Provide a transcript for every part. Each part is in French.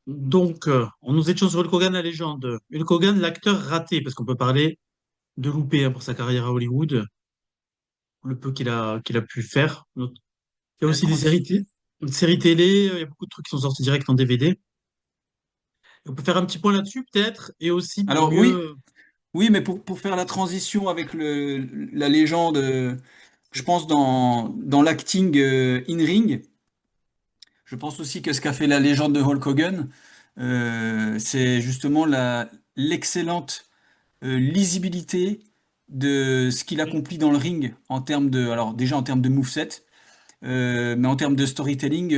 Nous étions sur Hulk Hogan, la légende. Hulk Hogan, l'acteur raté, parce qu'on peut parler de loupé pour sa carrière à Hollywood, le peu qu'il a pu faire. Il y a La aussi transition. une série télé, il y a beaucoup de trucs qui sont sortis direct en DVD. Et on peut faire un petit point là-dessus, peut-être, et aussi pour Alors oui, mieux. oui, mais pour faire la transition avec la légende, je pense dans l'acting in-ring, je pense aussi que ce qu'a fait la légende de Hulk Hogan, c'est justement l'excellente lisibilité de ce qu'il accomplit dans le ring en termes de, alors déjà en termes de moveset, mais en termes de storytelling,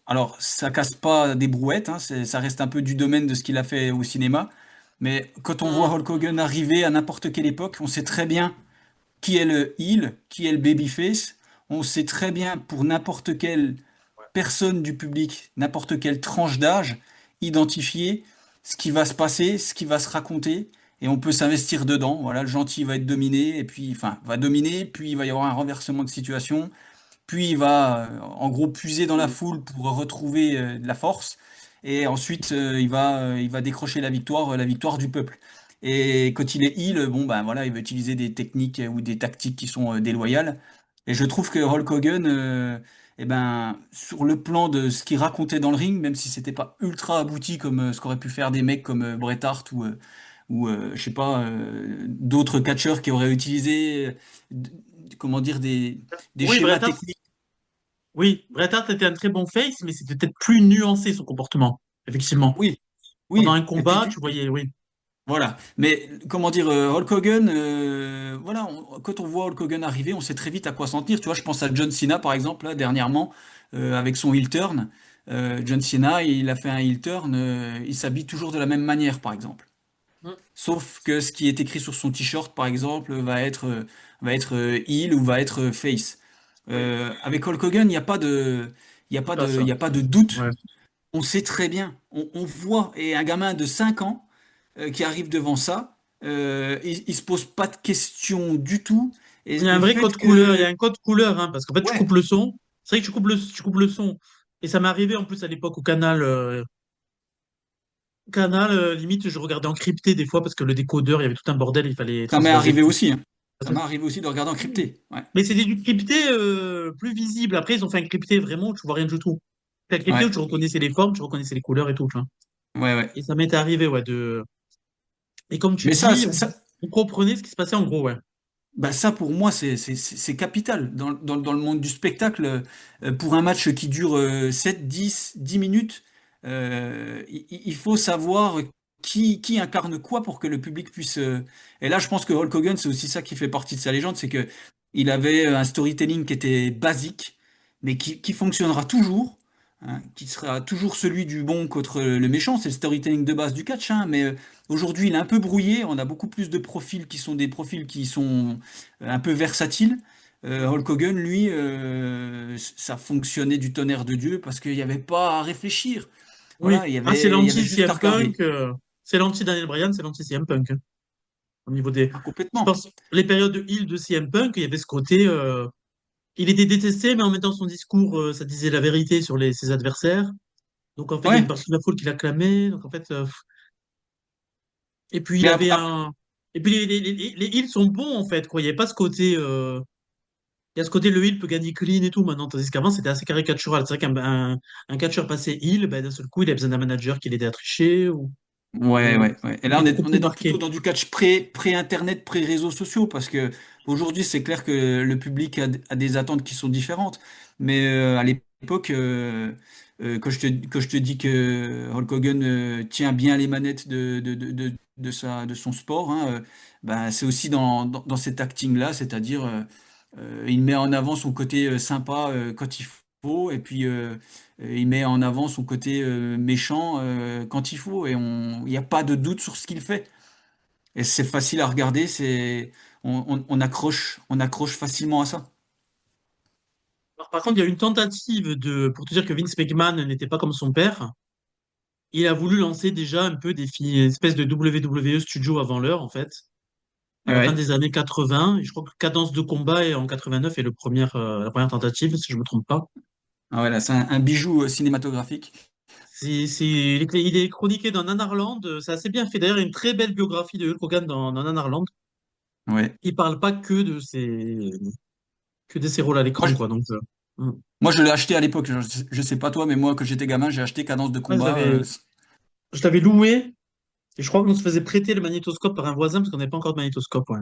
alors ça casse pas des brouettes, hein, ça reste un peu du domaine de ce qu'il a fait au cinéma. Mais quand on voit Hum, Hulk Hogan arriver à n'importe quelle époque, on sait très bien qui est le heel, qui est le babyface. On sait très bien pour n'importe quelle personne du public, n'importe quelle tranche d'âge, identifier ce qui va se passer, ce qui va se raconter, et on peut s'investir dedans. Voilà, le gentil va être dominé, et puis, enfin, va dominer, puis il va y avoir un renversement de situation, puis il va, en gros, puiser dans la foule pour retrouver de la force, et ensuite il va décrocher la victoire du peuple. Et quand il est heal, bon ben voilà, il va utiliser des techniques ou des tactiques qui sont déloyales. Et je trouve que Hulk Hogan, eh ben, sur le plan de ce qu'il racontait dans le ring, même si c'était pas ultra abouti comme ce qu'auraient pu faire des mecs comme Bret Hart ou je sais pas, d'autres catcheurs qui auraient utilisé, d- comment dire, des Oui, schémas Bret Hart, techniques. oui, Bret Hart était un très bon face, mais c'était peut-être plus nuancé son comportement, effectivement. Oui, Pendant un oui. Et puis combat, tu voyais, oui. voilà. Mais comment dire, Hulk Hogan, voilà, quand on voit Hulk Hogan arriver, on sait très vite à quoi s'en tenir. Tu vois, je pense à John Cena par exemple, là, dernièrement, avec son heel turn. John Cena, il a fait un heel turn, il s'habille toujours de la même manière, par exemple. Hum, Sauf que ce qui est écrit sur son t-shirt, par exemple, va être heel ou va être face. Oui, Avec Hulk Hogan, c'est pas ça. il y a pas de doute. Ouais. On sait très bien, on voit, et un gamin de 5 ans qui arrive devant ça, il se pose pas de questions du tout. Et Il y a un le vrai fait code couleur, il y que, a un code couleur, hein, parce qu'en fait, tu ouais, coupes le son. C'est vrai que tu coupes le son. Et ça m'est arrivé en plus à l'époque au canal. Canal, limite, je regardais encrypté des fois parce que le décodeur, il y avait tout un bordel, il fallait ça m'est transvaser le arrivé truc. aussi, hein. Ça m'est arrivé aussi de regarder en crypté. Ouais, Mais c'était du crypté plus visible. Après, ils ont fait un crypté vraiment où tu vois rien du tout. C'est un crypté où ouais, tu reconnaissais les formes, tu reconnaissais les couleurs et tout, tu vois. ouais, ouais. Et ça m'était arrivé, ouais, de. Et comme tu Mais dis, on comprenait ce qui se passait en gros, ouais. bah ça pour moi, c'est capital. Dans le monde du spectacle, pour un match qui dure 7, 10 minutes, il faut savoir qui incarne quoi pour que le public puisse. Et là, je pense que Hulk Hogan, c'est aussi ça qui fait partie de sa légende, c'est que il avait un storytelling qui était basique, mais qui fonctionnera toujours, hein, qui sera toujours celui du bon contre le méchant. C'est le storytelling de base du catch, hein, mais aujourd'hui, il est un peu brouillé. On a beaucoup plus de profils qui sont des profils qui sont un peu versatiles. Hulk Hogan, lui, ça fonctionnait du tonnerre de Dieu parce qu'il n'y avait pas à réfléchir. Oui. Voilà, Ah, c'est il y avait juste à l'anti-CM regarder. Punk, c'est l'anti-Daniel Bryan, c'est l'anti-CM Punk, hein. Au niveau des. Ah, Je complètement. pense, les périodes de heel de CM Punk, il y avait ce côté. Il était détesté, mais en même temps, son discours, ça disait la vérité sur ses adversaires. Donc, en fait, il y a une Ouais, partie de la foule qui l'acclamait. Donc, en fait, et puis, il mais avait un. Et puis, les heels sont bons, en fait, quoi. Il n'y avait pas ce côté. Il y a ce côté, le heel peut gagner clean et tout maintenant, tandis qu'avant, c'était assez caricatural. C'est vrai un catcheur passé heel, ben, d'un seul coup, il a besoin d'un manager qui l'aide à tricher. ouais, Ou... ouais, ouais. Et là, C'était beaucoup on plus est marqué. plutôt dans du catch pré-internet, pré-réseaux sociaux, parce que aujourd'hui, c'est clair que le public a des attentes qui sont différentes. Mais à l'époque, quand je te dis que Hulk Hogan tient bien les manettes de son sport, hein, ben, c'est aussi dans cet acting-là, c'est-à-dire il met en avant son côté sympa quand il faut, et puis il met en avant son côté méchant quand il faut, et il n'y a pas de doute sur ce qu'il fait. Et c'est facile à regarder, on accroche facilement à ça. Alors, par contre, il y a eu une tentative pour te dire que Vince McMahon n'était pas comme son père. Il a voulu lancer déjà un peu une espèce de WWE studio avant l'heure, en fait, à la fin Ouais. des années 80. Et je crois que Cadence de combat en 89 est la première tentative, si je me trompe pas. Ah ouais, là, c'est un bijou cinématographique. il est chroniqué dans Nanarland, c'est assez bien fait. D'ailleurs, il y a une très belle biographie de Hulk Hogan dans Nanarland. Ouais. Il parle pas que de ses rôles à Moi, l'écran, je, quoi. Donc, moi, je l'ai acheté à l'époque. Je sais pas toi, mais moi, quand j'étais gamin, j'ai acheté Cadence de ouais, combat. je l'avais loué et je crois qu'on se faisait prêter le magnétoscope par un voisin parce qu'on n'avait pas encore de magnétoscope, ouais.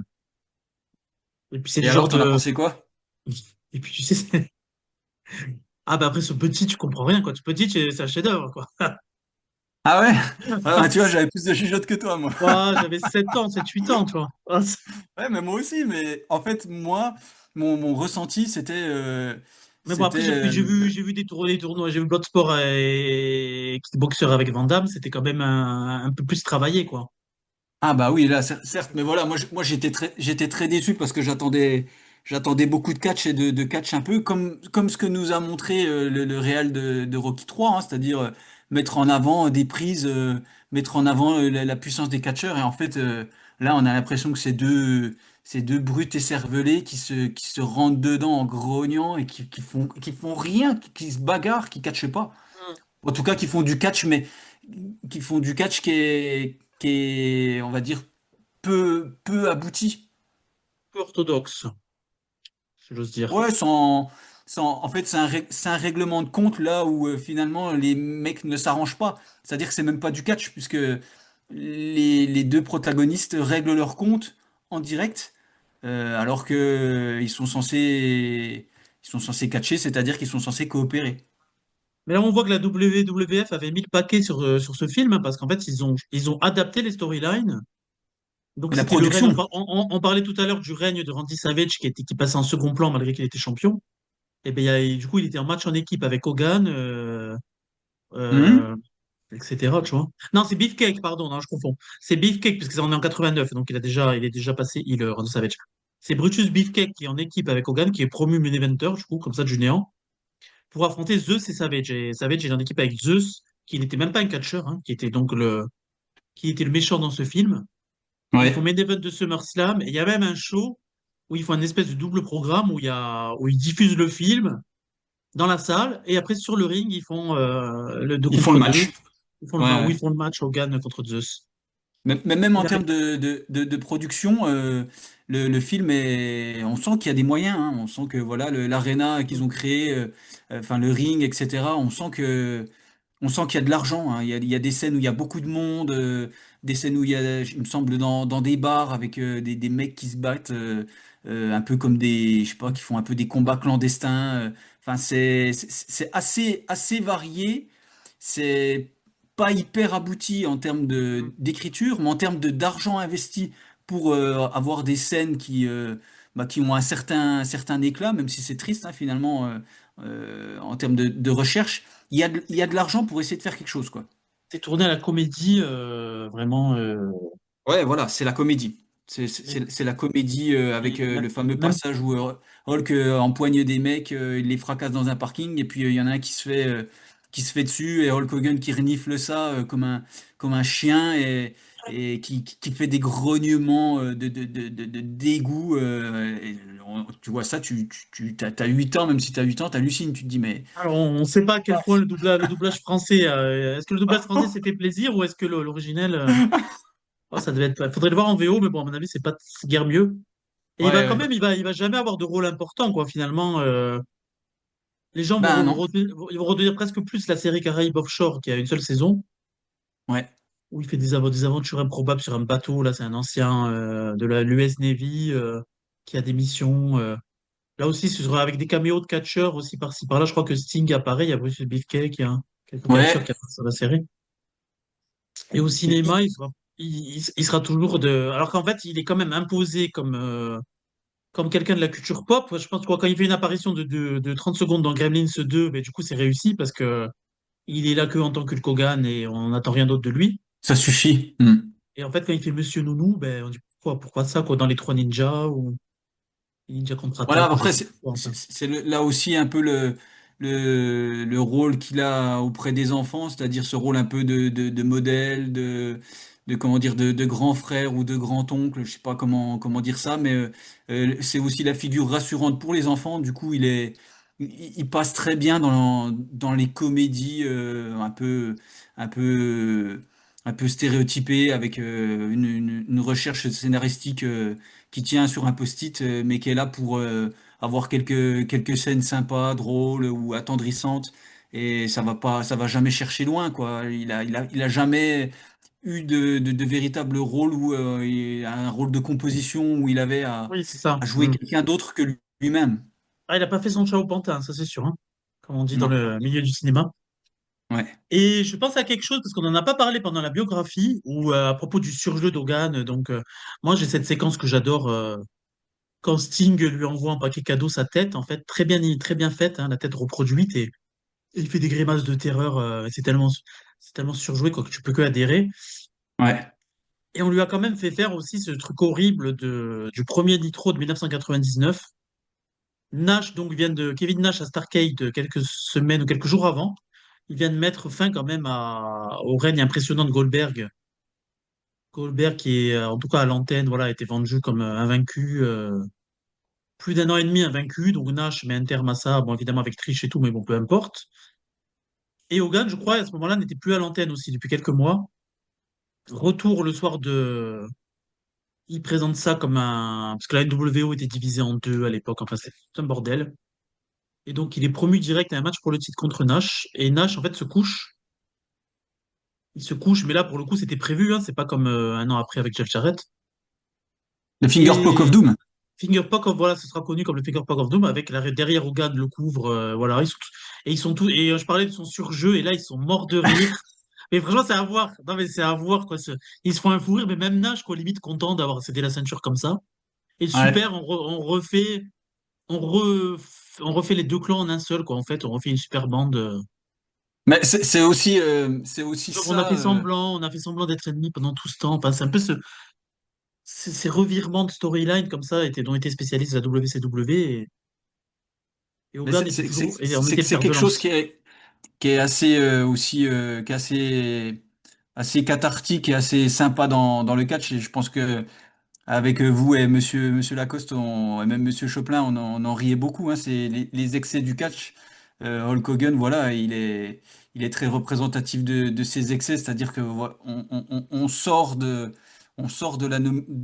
Et puis c'est Et du alors, genre t'en as de. pensé quoi? Et puis tu sais, ah bah après ce petit, tu comprends rien, quoi. Ce petit, c'est un chef-d'œuvre, quoi. Ah ouais? Ah, tu vois, j'avais plus de chuchotes que toi, moi. Ouais, j'avais 7 ans, 7 8 ans, tu vois. Ouais, mais moi aussi. Mais en fait, moi, mon ressenti, Mais bon, après, c'était, j'ai vu des tournois, j'ai vu Bloodsport et Kickboxer avec Van Damme, c'était quand même un peu plus travaillé, quoi. ah bah oui, là, certes, mais voilà, moi j'étais très déçu parce que j'attendais beaucoup de catch et de catch un peu comme ce que nous a montré le Real de Rocky 3, hein, c'est-à-dire mettre en avant des prises, mettre en avant la puissance des catcheurs. Et en fait, là, on a l'impression que ces deux brutes écervelés qui se rentrent dedans en grognant et qui font rien, qui se bagarrent, qui catchent pas. Un En tout cas, qui font du catch, mais qui font du catch qui est, on va dire, peu abouti. peu orthodoxe, si j'ose dire. Ouais, en fait, c'est un règlement de compte là où finalement les mecs ne s'arrangent pas. C'est-à-dire que c'est même pas du catch, puisque les deux protagonistes règlent leur compte en direct, alors que ils sont censés catcher, c'est-à-dire qu'ils sont censés coopérer. Mais là, on voit que la WWF avait mis le paquet sur ce film, hein, parce qu'en fait, ils ont adapté les storylines. Donc, Et la c'était le règne. production. On parlait tout à l'heure du règne de Randy Savage qui passait en second plan malgré qu'il était champion. Et ben, du coup, il était en match en équipe avec Hogan, Mhm. euh, etc. Tu vois. Non, c'est Beefcake, pardon, non, je confonds. C'est Beefcake, parce qu'on est en 89, donc il est déjà passé, Randy Savage. C'est Brutus Beefcake qui est en équipe avec Hogan, qui est promu main eventer, du coup, comme ça, du néant, pour affronter Zeus et Savage. Et Savage, il est en équipe avec Zeus, qui n'était même pas un catcheur, hein, qui était le méchant dans ce film. Et ils font Ouais. main event de SummerSlam. Et il y a même un show où ils font un espèce de double programme où ils diffusent le film dans la salle. Et après, sur le ring, ils font le 2 Ils font le contre 2. match. Ouais, Enfin, où ouais. ils font le match Hogan contre Zeus. Mais même Et en là, termes de production, le film est, on sent qu'il y a des moyens, hein. On sent que voilà, l'aréna qu'ils ont créé, enfin le ring, etc. On sent qu'il y a de l'argent, hein. Il y a des scènes où il y a beaucoup de monde, des scènes où il y a, il me semble, dans des bars avec des mecs qui se battent, un peu comme des, je sais pas, qui font un peu des combats clandestins. Enfin, c'est assez varié. C'est pas hyper abouti en termes d'écriture, mais en termes d'argent investi pour avoir des scènes qui ont un certain éclat, même si c'est triste hein, finalement en termes de recherche. Il y a de l'argent pour essayer de faire quelque chose, quoi. c'est tourné à la comédie, vraiment. Ouais, voilà, c'est la comédie. Et, C'est la comédie avec le fameux même, passage où Hulk empoigne des mecs, il les fracasse dans un parking, et puis il y en a un qui se fait dessus, et Hulk Hogan qui renifle ça comme un chien, et qui fait des grognements de dégoût. Tu vois ça, t'as 8 ans, même si t'as 8 ans, t'hallucines, tu te dis, mais... alors, on ne sait pas à quel point le doublage français. Est-ce que le doublage français s'est fait plaisir ou est-ce que l'original. Oh, ça devait être. Faudrait le voir en VO, mais bon, à mon avis, c'est pas guère mieux. Et il va Ouais, quand ouais. même, il va jamais avoir de rôle important, quoi, finalement. Les gens Ben non. ils vont retenir presque plus la série Caraïbes Offshore qui a une seule saison, Ouais. où il fait des aventures improbables sur un bateau. Là, c'est un ancien de l'US Navy qui a des missions. Là aussi, ce sera avec des caméos de catcheurs aussi par-ci par-là. Je crois que Sting apparaît, il y a Bruce Beefcake, il y a quelques catcheurs Ouais. qui apparaissent dans la série. Et au cinéma, il sera toujours de. Alors qu'en fait, il est quand même imposé comme quelqu'un de la culture pop. Je pense que quand il fait une apparition de 30 secondes dans Gremlins 2, ben, du coup, c'est réussi parce que il est là que en tant que Hulk Hogan et on n'attend rien d'autre de lui. Ça suffit. Hmm. Et en fait, quand il fait Monsieur Nounou, ben, on dit pourquoi ça, quoi, dans les Trois Ninjas ou les Ninja Voilà, contre-attaque ou je après, sais pas quoi, enfin. là aussi un peu le rôle qu'il a auprès des enfants, c'est-à-dire ce rôle un peu de modèle, comment dire, de grand frère ou de grand oncle, je sais pas comment dire ça, mais c'est aussi la figure rassurante pour les enfants. Du coup, il passe très bien dans les comédies un peu, un peu stéréotypées avec une recherche scénaristique qui tient sur un post-it, mais qui est là pour avoir quelques scènes sympas, drôles ou attendrissantes. Et ça va jamais chercher loin, quoi. Il a jamais eu de véritable rôle où un rôle de composition où il avait Oui, c'est ça. à jouer Mm. quelqu'un d'autre que lui-même. Ah, il a pas fait son chat au pantin, ça c'est sûr, hein, comme on dit dans Non. le milieu du cinéma. Ouais. Et je pense à quelque chose, parce qu'on n'en a pas parlé pendant la biographie, ou à propos du surjeu d'Hogan. Donc, moi, j'ai cette séquence que j'adore quand Sting lui envoie en paquet cadeau sa tête, en fait, très bien faite, hein, la tête reproduite, et il fait des grimaces de terreur. C'est tellement surjoué quoi, que tu peux que adhérer. Ouais. Et on lui a quand même fait faire aussi ce truc horrible du premier Nitro de 1999. Kevin Nash à Starrcade quelques semaines ou quelques jours avant. Il vient de mettre fin quand même au règne impressionnant de Goldberg. Goldberg qui est, en tout cas à l'antenne, voilà, a été vendu comme invaincu, plus d'un an et demi invaincu. Donc Nash met un terme à ça, bon évidemment avec triche et tout, mais bon, peu importe. Et Hogan, je crois, à ce moment-là, n'était plus à l'antenne aussi depuis quelques mois. Retour le soir de... Il présente ça comme un... Parce que la NWO était divisée en deux à l'époque, enfin c'est un bordel. Et donc il est promu direct à un match pour le titre contre Nash. Et Nash, en fait, se couche. Il se couche, mais là, pour le coup, c'était prévu, hein, c'est pas comme un an après avec Jeff Jarrett. Le Finger Poke of Et Doom. Finger Poke of, voilà, ce sera connu comme le Finger Poke of Doom, avec derrière Hogan le couvre, voilà, et ils sont tous, et je parlais de son surjeu, et là, ils sont morts de rire. Mais franchement, c'est à voir. Non, mais c'est à voir, quoi. Ils se font un fou rire, mais même Nash, quoi, limite content d'avoir cédé la ceinture comme ça. Et Ouais. super, on, re- on refait les deux clans en un seul, quoi. En fait, on refait une super bande. Mais c'est aussi Donc, on a ça. fait semblant, d'être ennemis pendant tout ce temps. Enfin, c'est un peu ces revirements de storyline comme ça dont étaient spécialistes de la WCW. Et Mais Hogan était toujours, et on était le c'est fer de quelque chose lance. qui est assez aussi, qui est assez cathartique et assez sympa dans le catch. Et je pense que avec vous et Monsieur Lacoste, et même Monsieur Choplin, on en riait beaucoup, hein. C'est les excès du catch. Hulk Hogan, voilà, il est très représentatif de ces excès, c'est-à-dire que on sort de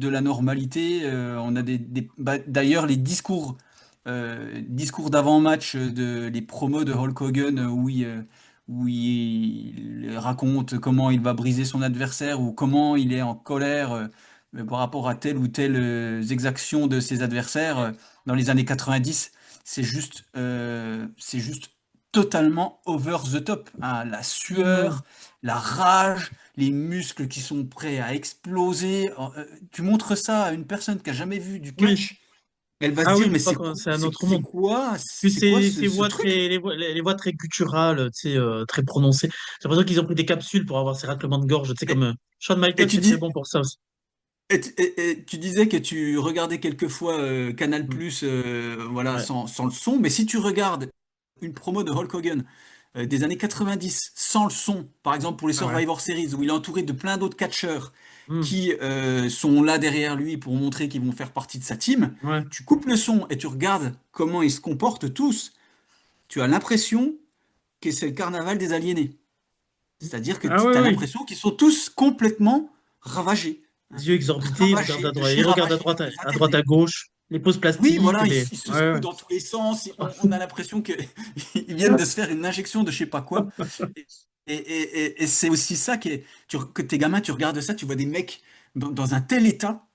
la normalité. On a d'ailleurs les discours d'avant-match, les promos de Hulk Hogan, où il raconte comment il va briser son adversaire ou comment il est en colère. Par rapport à telle ou telle exaction de ses adversaires dans les années 90, c'est juste totalement over the top, hein. La Hmm. sueur, la rage, les muscles qui sont prêts à exploser. Tu montres ça à une personne qui a jamais vu du Oui. catch, elle va se Ah oui, dire, mais c'est pas c'est un autre c'est monde. quoi, Puis c'est quoi ces ce voix truc? les voix très gutturales, tu sais, très prononcées. J'ai l'impression qu'ils ont pris des capsules pour avoir ces raclements de gorge. Tu sais, comme Et, Shawn et Michaels, tu c'est très dis, bon pour ça aussi. et tu disais que tu regardais quelquefois Canal+, Hmm. voilà, Ouais, sans le son, mais si tu regardes une promo de Hulk Hogan des années 90 sans le son, par exemple pour les ah ouais. Survivor Series, où il est entouré de plein d'autres catcheurs Hmm. qui sont là derrière lui pour montrer qu'ils vont faire partie de sa team, Ouais. tu coupes le son et tu regardes comment ils se comportent tous, tu as l'impression que c'est le carnaval des aliénés. C'est-à-dire que Ah tu ouais, as oui. l'impression qu'ils sont tous complètement ravagés, hein. Les yeux exorbités, Ravagés, de chez ils regardent ravagés, ils à droite, à désintégrés. gauche, les poses Oui, plastiques, voilà, les. ils se Ouais, secouent ouais. dans tous les sens. On a l'impression qu'ils viennent de se faire une injection de je sais pas quoi. Et c'est aussi ça que tes gamins, tu regardes ça, tu vois des mecs dans un tel état,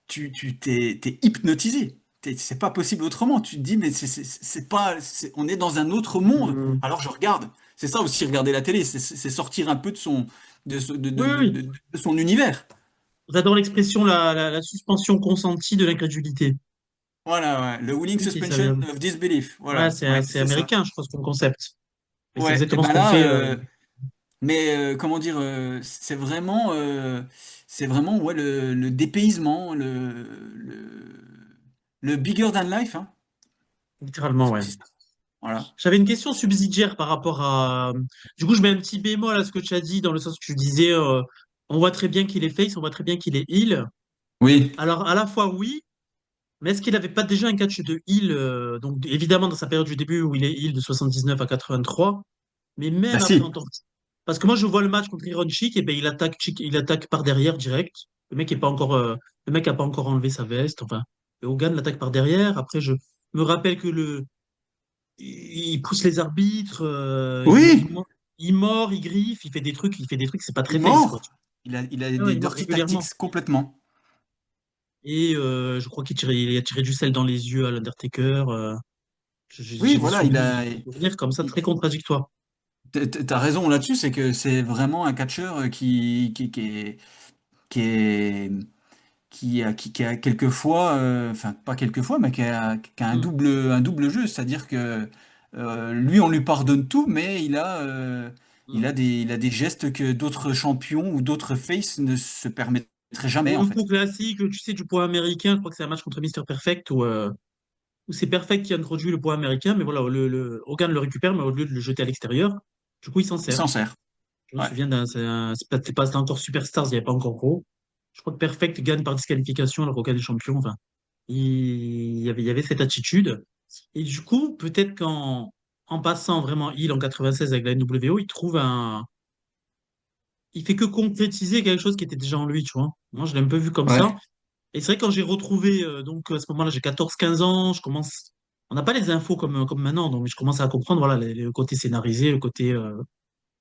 t'es hypnotisé. C'est pas possible autrement. Tu te dis, mais c'est pas, on est dans un autre monde. Hmm. Alors je regarde. C'est ça aussi, regarder la télé, c'est sortir un peu Oui, oui, oui. de son univers. J'adore l'expression la suspension consentie de l'incrédulité. Voilà, ouais. Le willing Oui, c'est suspension agréable. of disbelief. Ouais, Voilà, ouais, c'est c'est ça. américain, je pense, comme concept. Et c'est Ouais, et exactement ce ben qu'on là, fait. mais comment dire, c'est vraiment ouais, le dépaysement, le bigger than life, hein. Littéralement, C'est ouais. aussi ça. Voilà. J'avais une question subsidiaire par rapport à. Du coup, je mets un petit bémol à ce que tu as dit, dans le sens que tu disais, on voit très bien qu'il est face, on voit très bien qu'il est heal. Oui, Alors, à la fois, oui, Mais est-ce qu'il n'avait pas déjà un catch de heel, donc évidemment dans sa période du début où il est heel de 79 à 83, mais Bah même après en si, tant que... Parce que moi je vois le match contre Iron Sheik, et ben il attaque par derrière direct. Le mec est pas encore, le mec a pas encore enlevé sa veste. Enfin, et Hogan l'attaque par derrière. Après je me rappelle que il pousse les arbitres, oui, il mord, il griffe, il fait des trucs, c'est pas il très face quoi. mord. Il a Ah ouais, des il mord dirty tactics régulièrement. complètement. Et je crois il a tiré du sel dans les yeux à l'Undertaker. Oui, J'ai voilà, des souvenirs comme ça il- très contradictoires. t'as raison là-dessus, c'est que c'est vraiment un catcheur qui est, qui a quelquefois, enfin pas quelquefois, mais qui a Hmm, un double jeu, c'est-à-dire que lui, on lui pardonne tout, mais hmm. il a des gestes que d'autres champions ou d'autres faces ne se permettraient jamais, Bon, en le coup fait. classique, tu sais, du poids américain, je crois que c'est un match contre Mister Perfect où c'est Perfect qui introduit le poids américain, mais voilà, Hogan le récupère, mais au lieu de le jeter à l'extérieur, du coup, il s'en Il sert. s'en sert. Je me Ouais. souviens c'est pas, c'était encore Superstars, il n'y avait pas encore Raw. Je crois que Perfect gagne par disqualification alors qu'Hogan est champion. Enfin, il y avait cette attitude. Et du coup, peut-être en passant vraiment heel en 96 avec la NWO, il fait que concrétiser quelque chose qui était déjà en lui, tu vois. Moi, je l'ai un peu vu comme ça. Ouais. Et c'est vrai, quand j'ai retrouvé, donc à ce moment-là, j'ai 14 15 ans, on n'a pas les infos comme maintenant, donc je commence à comprendre, voilà, le côté scénarisé, le côté,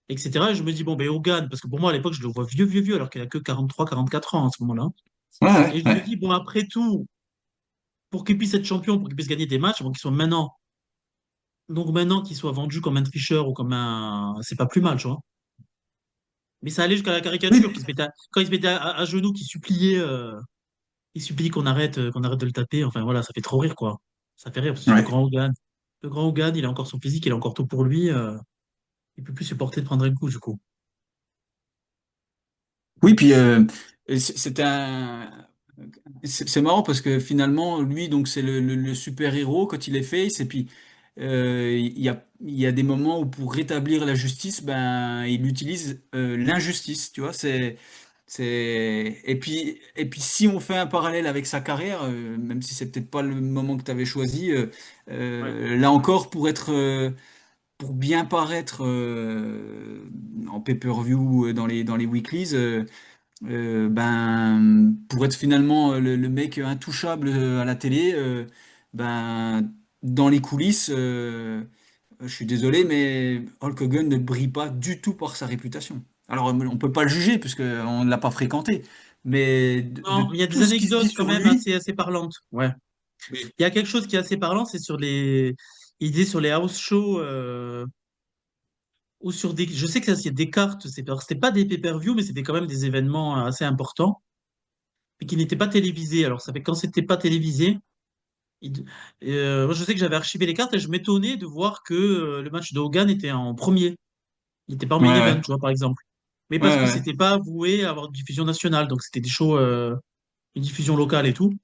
etc. Et je me dis, bon, ben, Hogan, parce que pour moi, à l'époque, je le vois vieux, vieux, vieux, alors qu'il a que 44 ans à ce moment-là. Ouais, ouais, Et je me ouais. dis, bon, après tout, pour qu'il puisse être champion, pour qu'il puisse gagner des matchs, bon, qu'il soit maintenant, donc maintenant qu'il soit vendu comme un tricheur ou comme un, c'est pas plus mal, tu vois. Mais ça allait jusqu'à la caricature, Oui, quand il se mettait à genoux, il supplie qu'on arrête de le taper. Enfin voilà, ça fait trop rire, quoi. Ça fait rire, parce que ouais. Le grand Hogan, il a encore son physique, il a encore tout pour lui. Il peut plus supporter de prendre un coup, du coup. Oui, puis c'est un. C'est marrant parce que finalement, lui, donc c'est le super-héros quand il est face, et puis il y a des moments où pour rétablir la justice, ben, il utilise l'injustice, tu vois. Et puis si on fait un parallèle avec sa carrière, même si c'est peut-être pas le moment que tu avais choisi, Ouais. là encore, pour bien paraître en pay-per-view dans les weeklies, ben, pour être finalement le mec intouchable à la télé, ben, dans les coulisses, je suis désolé, mais Hulk Hogan ne brille pas du tout par sa réputation. Alors, on peut pas le juger puisqu'on ne l'a pas fréquenté, mais de Non, il y a des tout ce qui se dit anecdotes quand sur même lui, assez parlantes. Ouais. oui, Il y a quelque chose qui est assez parlant, c'est sur il dit sur les house shows, ou sur des, je sais que ça, c'est des cartes, c'était pas des pay-per-view, mais c'était quand même des événements assez importants, et qui n'étaient pas télévisés. Alors, ça fait quand c'était pas télévisé, il- moi, je sais que j'avais archivé les cartes et je m'étonnais de voir que le match de Hogan était en premier. Il n'était pas en ouais, main event, ouais, tu vois, par exemple. Mais ouais, parce que ouais. c'était pas voué à avoir une diffusion nationale, donc c'était des shows, une diffusion locale et tout.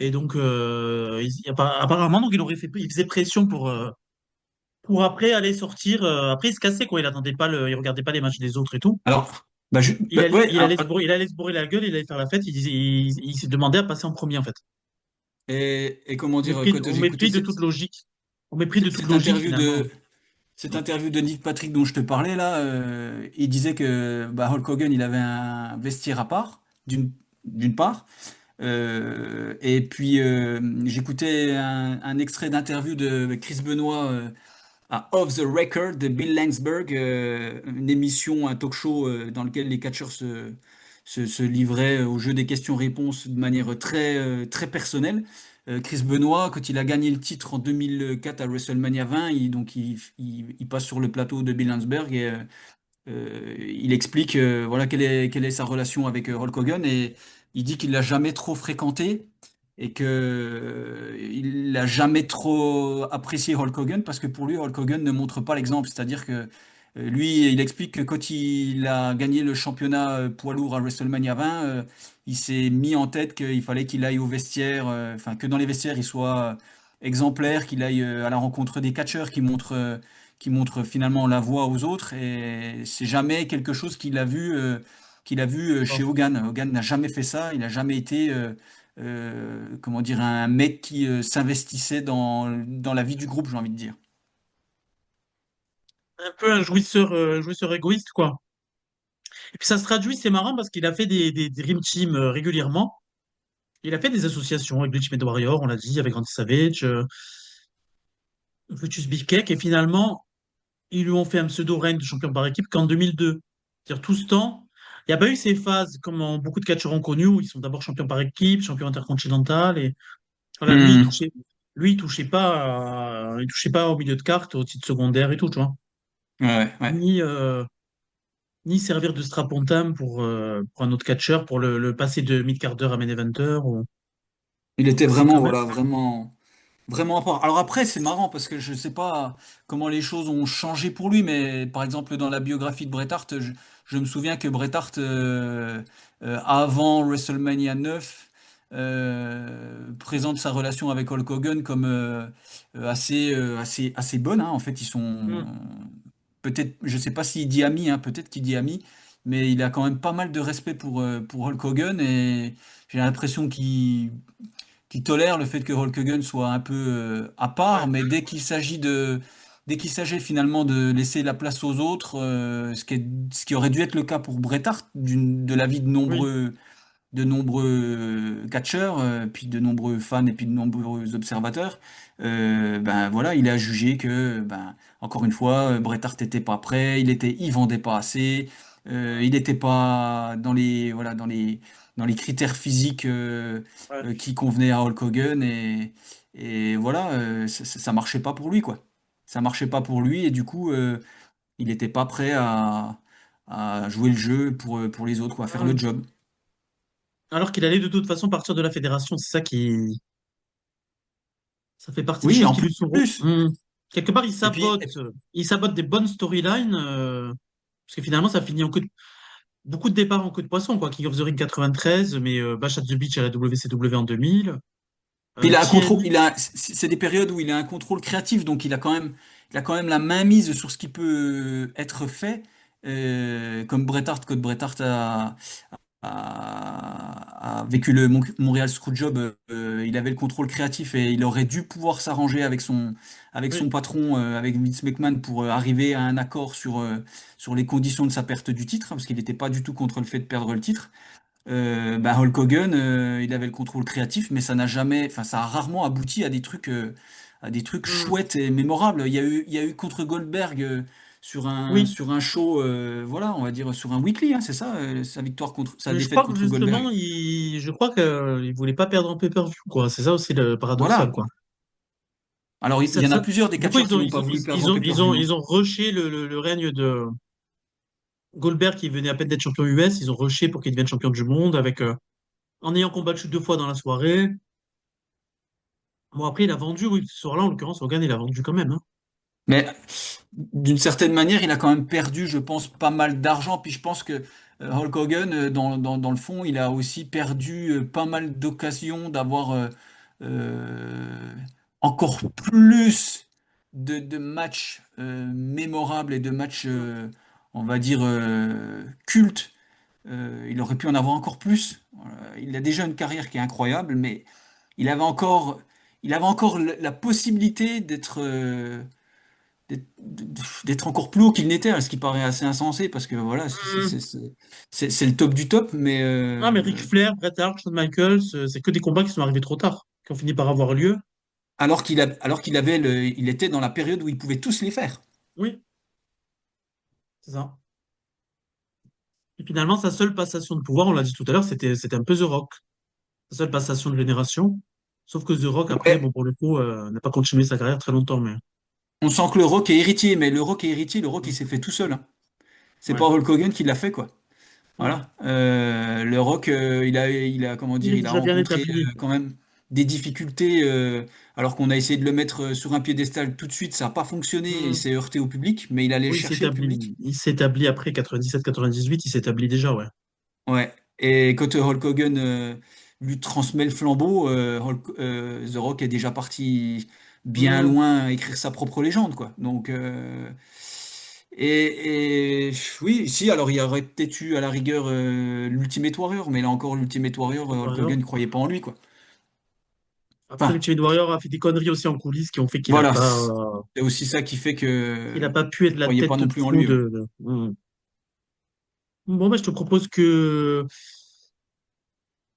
Et donc, apparemment, donc il faisait pression pour après aller sortir. Après, il se cassait, quoi. Il attendait pas il regardait pas les matchs des autres et tout. Alors, bah, ouais, Il allait se bourrer la gueule, il allait faire la fête. Il s'est demandé à passer en premier, en fait. et comment dire, quand Au j'ai écouté mépris de toute logique. Au mépris de toute cette logique, interview finalement. cette interview de Nick Patrick dont je te parlais là, il disait que bah, Hulk Hogan il avait un vestiaire à part, d'une part. Et puis j'écoutais un extrait d'interview de Chris Benoit à Off the Record de Bill Langsberg, une émission, un talk show dans lequel les catcheurs se livraient au jeu des questions-réponses de manière très personnelle. Chris Benoit, quand il a gagné le titre en 2004 à WrestleMania 20, il passe sur le plateau de Bill Landsberg et il explique voilà quelle est sa relation avec Hulk Hogan et il dit qu'il l'a jamais trop fréquenté et que il l'a jamais trop apprécié Hulk Hogan parce que pour lui Hulk Hogan ne montre pas l'exemple, c'est-à-dire que lui il explique que quand il a gagné le championnat poids lourd à WrestleMania 20, il s'est mis en tête qu'il fallait qu'il aille au vestiaire, enfin que dans les vestiaires il soit exemplaire, qu'il aille à la rencontre des catcheurs qui montre finalement la voie aux autres et c'est jamais quelque chose qu'il a vu chez Hogan. Hogan n'a jamais fait ça, il n'a jamais été comment dire, un mec qui s'investissait dans la vie du groupe, j'ai envie de dire. Un peu un jouisseur égoïste, quoi. Et puis ça se traduit, c'est marrant parce qu'il a fait des Dream Team régulièrement. Il a fait des associations avec Ultimate Warrior, on l'a dit, avec Randy Savage, Brutus Beefcake, et finalement, ils lui ont fait un pseudo-règne de champion par équipe qu'en 2002. C'est-à-dire tout ce temps, il n'y a pas eu ces phases comme beaucoup de catcheurs ont connu, où ils sont d'abord champions par équipe, champions intercontinental, et voilà, Hmm. lui, il touchait pas au milieu de carte, au titre secondaire et tout, tu vois. Ouais, ouais. Ni, ni servir de strapontin pour un autre catcheur, pour le passer de mid-carder à main eventer, Il était c'est vraiment, quand même. voilà, vraiment. Vraiment à part. Alors après, c'est marrant parce que je sais pas comment les choses ont changé pour lui, mais par exemple dans la biographie de Bret Hart, je me souviens que Bret Hart, avant WrestleMania 9, présente sa relation avec Hulk Hogan comme assez bonne, hein. En fait, ils sont Hmm. peut-être, je sais pas s'il dit ami, hein, peut-être qu'il dit ami, mais il a quand même pas mal de respect pour Hulk Hogan et j'ai l'impression qu'il tolère le fait que Hulk Hogan soit un peu à part, Ouais, mais dès qu'il s'agit finalement de laisser la place aux autres, ce qui aurait dû être le cas pour Bret Hart, de l'avis oui. de nombreux catcheurs, puis de nombreux fans et puis de nombreux observateurs, ben voilà, il a jugé que, ben, encore une fois, Bret Hart n'était pas prêt, il vendait pas assez, il n'était pas voilà, dans les critères physiques Ouais. qui convenaient à Hulk Hogan et voilà, ça marchait pas pour lui, quoi. Ça marchait pas pour lui et du coup, il n'était pas prêt à jouer le jeu pour les autres, quoi, à faire le Ouais. job. Alors qu'il allait de toute façon partir de la fédération, c'est ça qui. Ça fait partie des Oui, choses en qui lui sont. plus. Quelque part, Et puis, il sabote des bonnes storylines, parce que finalement, ça finit en queue de. Beaucoup de départs en queue de poisson, quoi. King of the Ring 93, mais Bash at the Beach à la WCW en 2000. puis il a un contrôle, TNA. c'est des périodes où il a un contrôle créatif, donc il a quand même la main mise sur ce qui peut être fait, comme Bret Hart, quand Bret Hart a vécu le Montréal Screwjob, il avait le contrôle créatif et il aurait dû pouvoir s'arranger avec son Oui. patron, avec Vince McMahon, pour arriver à un accord sur les conditions de sa perte du titre, hein, parce qu'il n'était pas du tout contre le fait de perdre le titre. Bah, Hulk Hogan, il avait le contrôle créatif, mais ça n'a jamais, enfin, ça a rarement abouti à des trucs Mm. chouettes et mémorables. Il y a eu contre Goldberg Oui. sur un show, voilà, on va dire sur un weekly, hein, c'est ça, sa Mais je défaite crois que contre justement, Goldberg. je crois qu'il voulait pas perdre en pay-per-view, quoi. C'est ça aussi le paradoxal, Voilà. quoi. Alors, il y en a plusieurs des Du coup, catcheurs qui n'ont pas voulu perdre en pay-per-view, hein. ils ont rushé le règne de Goldberg qui venait à peine d'être champion US. Ils ont rushé pour qu'il devienne champion du monde en ayant combattu deux fois dans la soirée. Bon, après, il a vendu, oui, ce soir-là, en l'occurrence, Hogan, il a vendu quand même, hein. Mais d'une certaine manière, il a quand même perdu, je pense, pas mal d'argent. Puis je pense que Hulk Hogan, dans le fond, il a aussi perdu pas mal d'occasions d'avoir euh, encore plus de matchs mémorables et de matchs, on va dire, cultes. Il aurait pu en avoir encore plus. Il a déjà une carrière qui est incroyable, mais il avait encore, il avait encore la possibilité d'être encore plus haut qu'il n'était, hein, ce qui paraît assez insensé parce que voilà, Hmm. c'est le top du top, mais Ah, mais Ric Flair, Bret Hart, Shawn Michaels, c'est que des combats qui sont arrivés trop tard, qui ont fini par avoir lieu. alors il était dans la période où il pouvait tous les faire. Oui, c'est ça. Et finalement, sa seule passation de pouvoir, on l'a dit tout à l'heure, c'était un peu The Rock. Sa seule passation de génération. Sauf que The Rock, après, Ouais, bon, pour le coup, n'a pas continué sa carrière très longtemps, mais on sent que le Rock est héritier, mais le Rock est héritier, le Rock il s'est fait tout seul, hein. C'est pas ouais. Hulk Hogan qui l'a fait, quoi. Hmm. Voilà. Le Rock, comment Il dire, est il a déjà bien rencontré établi. quand même des difficultés, alors qu'on a essayé de le mettre sur un piédestal tout de suite, ça n'a pas fonctionné, et il Hmm. s'est heurté au public, mais il allait Oui, chercher le public. il s'établit après 97-98, il s'établit déjà, ouais. Ouais. Et quand Hulk Hogan lui transmet le flambeau, The Rock est déjà parti bien Hmm. loin écrire sa propre légende, quoi. Donc, et oui, si, alors il y aurait peut-être eu à la rigueur l'Ultimate Warrior, mais là encore, l'Ultimate Warrior, C'est Hulk pas grave. Hogan ne croyait pas en lui, quoi. Après, Enfin, l'Ultimate Warrior a fait des conneries aussi en coulisses qui ont fait voilà, c'est aussi ça qui fait qu'il a que pas pu être je la croyais pas tête non de plus en proue lui. Ouais. Hmm. Bon, bah, je te propose que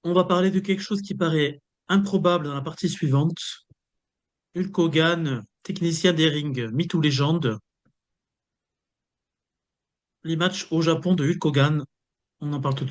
on va parler de quelque chose qui paraît improbable dans la partie suivante. Hulk Hogan, technicien des rings, mythe ou légende. Les matchs au Japon de Hulk Hogan, on en parle tout de suite.